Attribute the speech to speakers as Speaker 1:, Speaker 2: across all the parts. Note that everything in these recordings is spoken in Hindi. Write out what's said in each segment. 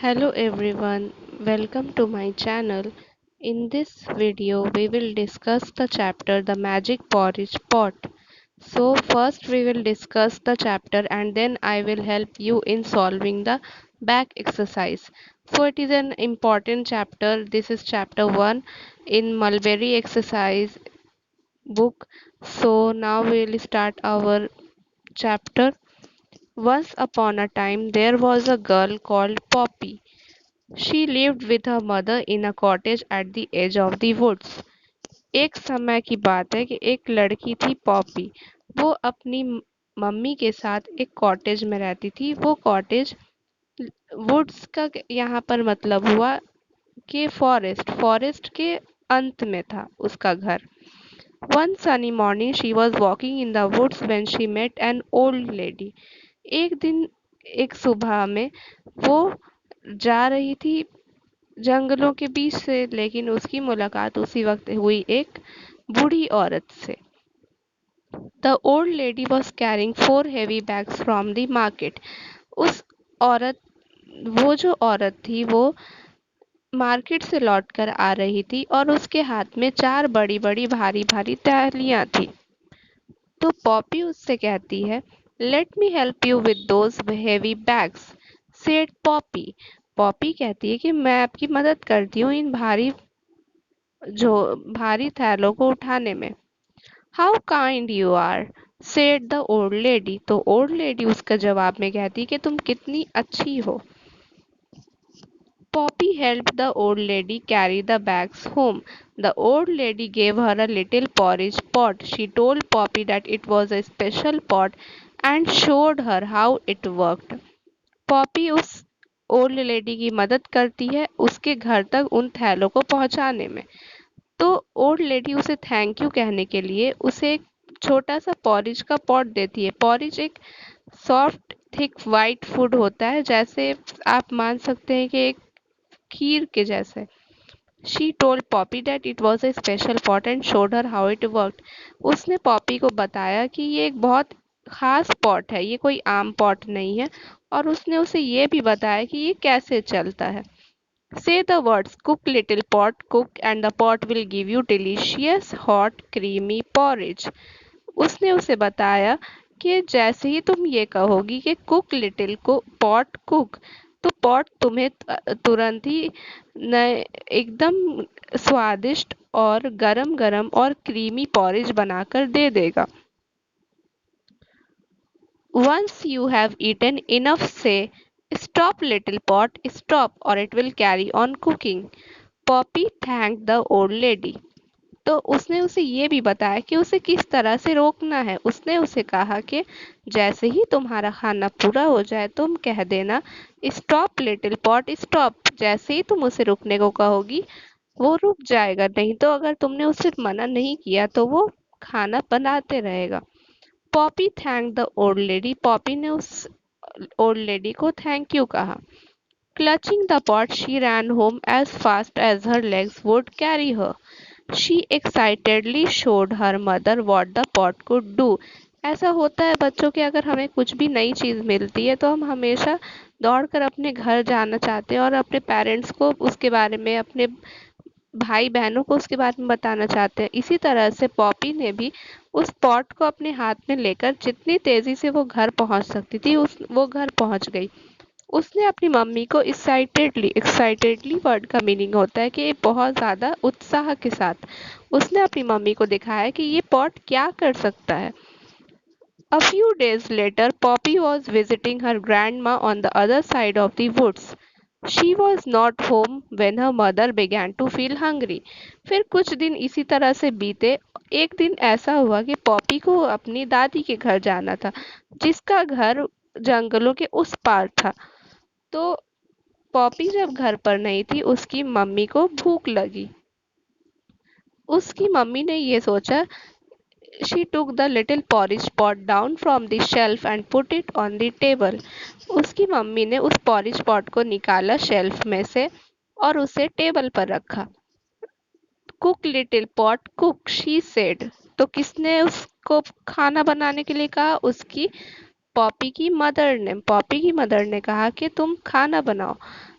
Speaker 1: Hello everyone, welcome to my channel. In this video, we will discuss the chapter The Magic Porridge Pot. So, first we will discuss the chapter and then I will help you in solving the back exercise. So, it is an important chapter. This is chapter 1 in Mulberry exercise book. So, now we will start our chapter. Once upon a time, there was a girl called Poppy. She lived with her mother in a cottage at the edge of the woods. एक समय की बात है कि एक लड़की थी पॉपी। वो अपनी मम्मी के साथ एक कॉटेज में रहती थी। वो कॉटेज वुड्स का यहाँ पर मतलब हुआ कि फॉरेस्ट के अंत में था उसका घर। One sunny morning she was walking in the woods when she met an old lady. एक दिन एक सुबह में वो जा रही थी जंगलों के बीच से, लेकिन उसकी मुलाकात उसी वक्त हुई एक बूढ़ी औरत से। The old lady was carrying 4 heavy bags from the market. उस औरत वो जो औरत थी वो मार्केट से लौटकर आ रही थी और उसके हाथ में 4 बड़ी-बड़ी भारी-भारी थैलियां थी। तो पॉपी उससे कहती है, let me help you with those heavy bags, said Poppy. Poppy कहती है कि मैं आपकी मदद करती हूँ इन भारी थैलों को उठाने में। How kind you are, said the old lady. तो ओल्ड लेडी उसका जवाब में कहती कि तुम कितनी अच्छी हो। Poppy helped the old lady carry the bags home. The old lady gave her a little porridge pot. She told Poppy that it was a special pot and showed her how it worked. Poppy उस ओल्ड लेडी की मदद करती है उसके घर तक उन थैलों को पहुंचाने में। तो ओल्ड लेडी उसे थैंक यू कहने के लिए उसे एक छोटा सा पॉरिज का पॉट देती है। पॉरिज एक सॉफ्ट थिक वाइट फूड होता है, जैसे आप मान सकते हैं कि एक खीर के जैसे। She told Poppy that it was a special pot and showed her how it worked. उसने पॉपी को बताया कि ये एक बहुत खास पॉट है, ये कोई आम पॉट नहीं है, और उसने उसे ये भी बताया कि ये कैसे चलता है। Say the words cook little pot cook and the pot will give you delicious hot creamy porridge. उसने उसे बताया कि जैसे ही तुम ये कहोगी कि कुक लिटिल को पॉट कुक, तो पॉट तुम्हें तुरंत ही नए एकदम स्वादिष्ट और गरम गरम और क्रीमी पॉरेज बनाकर दे देगा। Once you have eaten enough, say, stop little pot, stop, or it will carry on cooking. Poppy thanked the old lady. तो उसने उसे ये भी बताया कि उसे किस तरह से रोकना है। उसने उसे कहा कि जैसे ही तुम्हारा खाना पूरा हो जाए तुम कह देना स्टॉप लिटिल पॉट स्टॉप। जैसे ही तुम उसे रुकने को कहोगी वो रुक जाएगा, नहीं तो अगर तुमने उसे मना नहीं किया तो वो खाना बनाते रहेगा। Poppy thank the old lady. Poppy ने उस ओल्ड लेडी को थैंक यू कहा। Clutching the pot she ran home as fast as her legs would carry her. She excitedly showed her mother what the pot could do. ऐसा होता है बच्चों के, अगर हमें कुछ भी नई चीज़ मिलती है तो हम हमेशा दौड़कर अपने घर जाना चाहते हैं और अपने पेरेंट्स को उसके बारे में, अपने भाई बहनों को उसके बारे में बताना चाहते हैं। इसी तरह से पॉपी ने भी उस पॉट को अपने हाथ में लेकर जितनी तेजी से वो घर पहुंच सकती थी वो घर पहुंच गई। उसने अपनी मम्मी को एक्साइटेडली वर्ड का मीनिंग होता है कि बहुत ज़्यादा उत्साह के साथ उसने अपनी मम्मी को दिखाया कि ये पॉट क्या कर सकता है। A few days later, Poppy was visiting her grandma on the other side of the woods. She was not home when her mother began to feel hungry. फिर कुछ दिन इसी तरह से बीते। एक दिन ऐसा हुआ कि पॉपी को अपनी दादी के घर जाना था, जिसका घर जंगलों के उस पार था। तो पॉपी जब घर पर नहीं थी उसकी मम्मी को भूख लगी। उसकी मम्मी ने ये सोचा। She took the little porridge pot down from the shelf and put it on the table. उसकी मम्मी ने उस porridge pot को निकाला शेल्फ में से और उसे टेबल पर रखा। Cook little pot cook, she said. तो किसने उसको खाना बनाने के लिए कहा? उसकी पॉपी की मदर ने कहा कि तुम खाना बनाओ।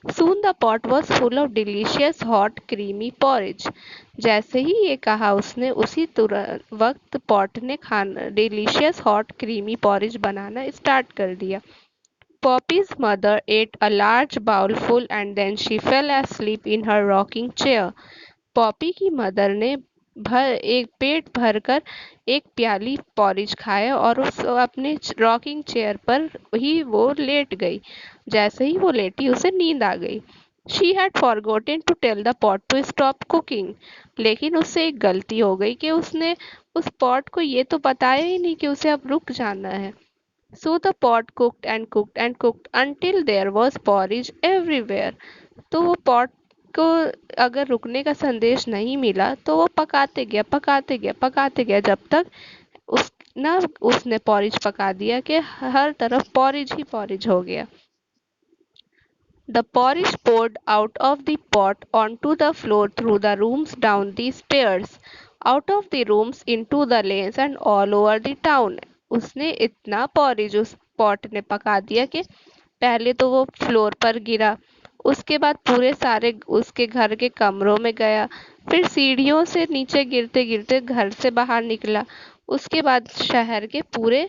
Speaker 1: Soon the pot was full of delicious hot creamy porridge. जैसे ही ये कहा उसने, उसी तुरंत वक्त पॉट ने खाना डिलीशियस हॉट क्रीमी पॉरेज बनाना स्टार्ट कर दिया। Poppy's mother ate a large bowlful and then she fell asleep in her rocking chair. Poppy की मदर ने एक पेट भरकर एक प्याली पॉरिज खाया और उस अपने रॉकिंग चेयर पर ही वो लेट गई। जैसे ही वो लेटी उसे नींद आ गई। She had forgotten to tell the pot to stop cooking. लेकिन उससे एक गलती हो गई कि उसने उस पॉट को ये तो बताया ही नहीं कि उसे अब रुक जाना है। So the pot cooked and cooked and cooked until there was porridge everywhere. तो वो पॉट को अगर रुकने का संदेश नहीं मिला तो वो पकाते गया जब तक उस ना उसने पॉरिज पका दिया कि हर तरफ पॉरिज ही पॉरिज हो गया। The porridge poured out of the pot onto the floor through the rooms, down the stairs, out of the rooms into the lanes and all over the town. उसने इतना पॉरिज उस पॉट ने पका दिया कि पहले तो वो फ्लोर पर गिरा, उसके बाद पूरे सारे उसके घर के कमरों में गया, फिर सीढ़ियों से नीचे गिरते गिरते घर से बाहर निकला, उसके बाद शहर के पूरे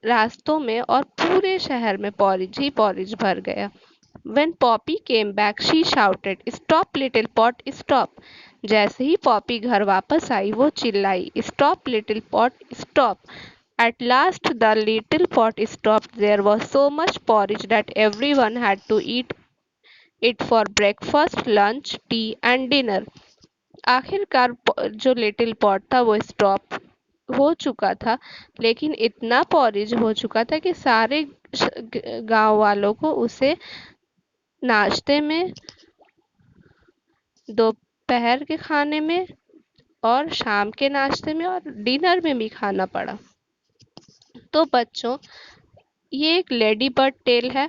Speaker 1: रास्तों में और पूरे शहर में पॉरिज ही पॉरिज भर गया। When Poppy came back, she shouted, "Stop, little pot, stop!" जैसे ही पॉपी घर वापस आई वो चिल्लाई, "Stop, little pot, stop!" At last the little pot stopped. There was so much porridge that everyone had to eat it for breakfast, lunch, tea and dinner. आखिरकार जो लिटिल पॉट था वो स्टॉप हो चुका था, लेकिन इतना पॉरिज हो चुका था कि सारे गांव वालों को उसे नाश्ते में, दोपहर के खाने में और शाम के नाश्ते में और डिनर में भी खाना पड़ा। तो बच्चों, ये एक लेडी बर्ड टेल है।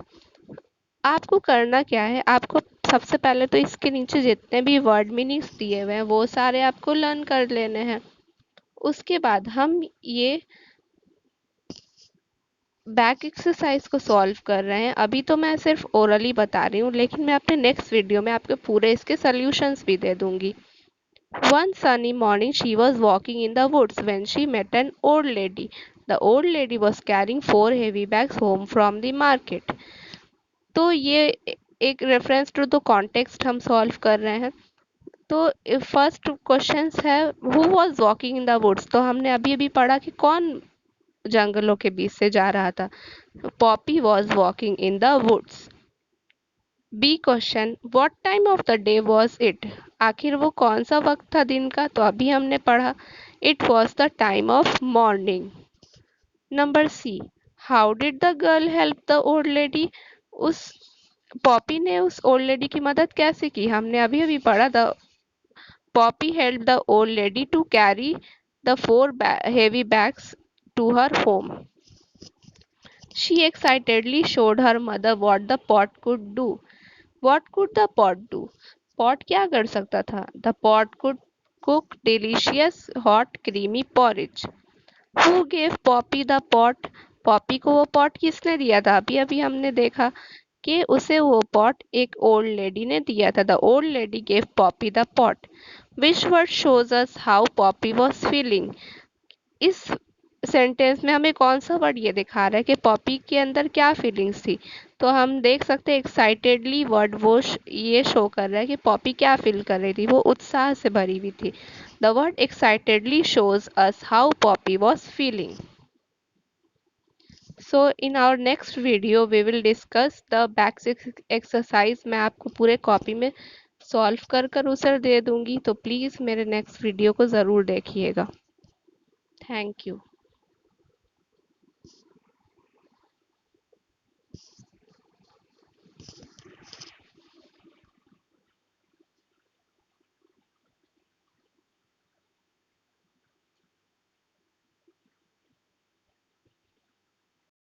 Speaker 1: आपको करना क्या है, आपको सबसे पहले तो इसके नीचे जितने भी वर्ड मीनिंग्स दिए हुए हैं वो सारे आपको लर्न कर लेने हैं। उसके बाद हम ये बैक एक्सरसाइज को सॉल्व कर रहे हैं। अभी तो मैं सिर्फ ओरली बता रही हूँ, लेकिन मैं अपने नेक्स्ट वीडियो में आपके पूरे इसके सॉल्यूशंस भी दे दूंगी। One sunny morning she was walking in the woods when she met an old lady. The old lady was carrying 4 heavy bags home from the market. तो ये एक रेफरेंस टू द कॉन्टेक्स्ट हम सॉल्व कर रहे हैं। तो फर्स्ट क्वेश्चन है, who was walking in the woods. तो हमने अभी अभी पढ़ा कि कौन जंगलों के बीच से जा रहा था। Poppy was walking in the woods. B question, what time of the day was it. आखिर वो कौन सा वक्त था दिन का। तो अभी हमने पढ़ा, it was the time of morning. Number C, how did the girl help the old lady. उस पॉपी ने उस ओल्ड लेडी की मदद कैसे की। हमने अभी अभी पढ़ा, the Poppy help the old lady to carry the 4 heavy bags to her home. She excitedly showed her mother what the pot could do. What could the pot do? Pot क्या कर सकता था। The pot could cook delicious hot creamy porridge. Who gave Poppy the pot? Poppy को वो पॉट किसने दिया था। अभी अभी हमने देखा कि उसे वो पॉट एक ओल्ड लेडी ने दिया था। The old lady gave Poppy the pot. Which word shows us how Poppy was feeling. इस सेंटेंस में हमें कौन सा वर्ड ये दिखा रहा है कि पॉपी के अंदर क्या फीलिंग्स थी। तो हम देख सकते हैं एक्साइटेडली वर्ड वो ये शो कर रहा है कि पॉपी क्या फील कर रही थी। वो उत्साह से भरी हुई थी। The word excitedly shows us how Poppy was feeling. So in our next video we will discuss the back exercise. मैं आपको पूरे कॉपी में सॉल्व कर कर उसे दे दूंगी, तो प्लीज़ मेरे नेक्स्ट वीडियो को ज़रूर देखिएगा। Thank you.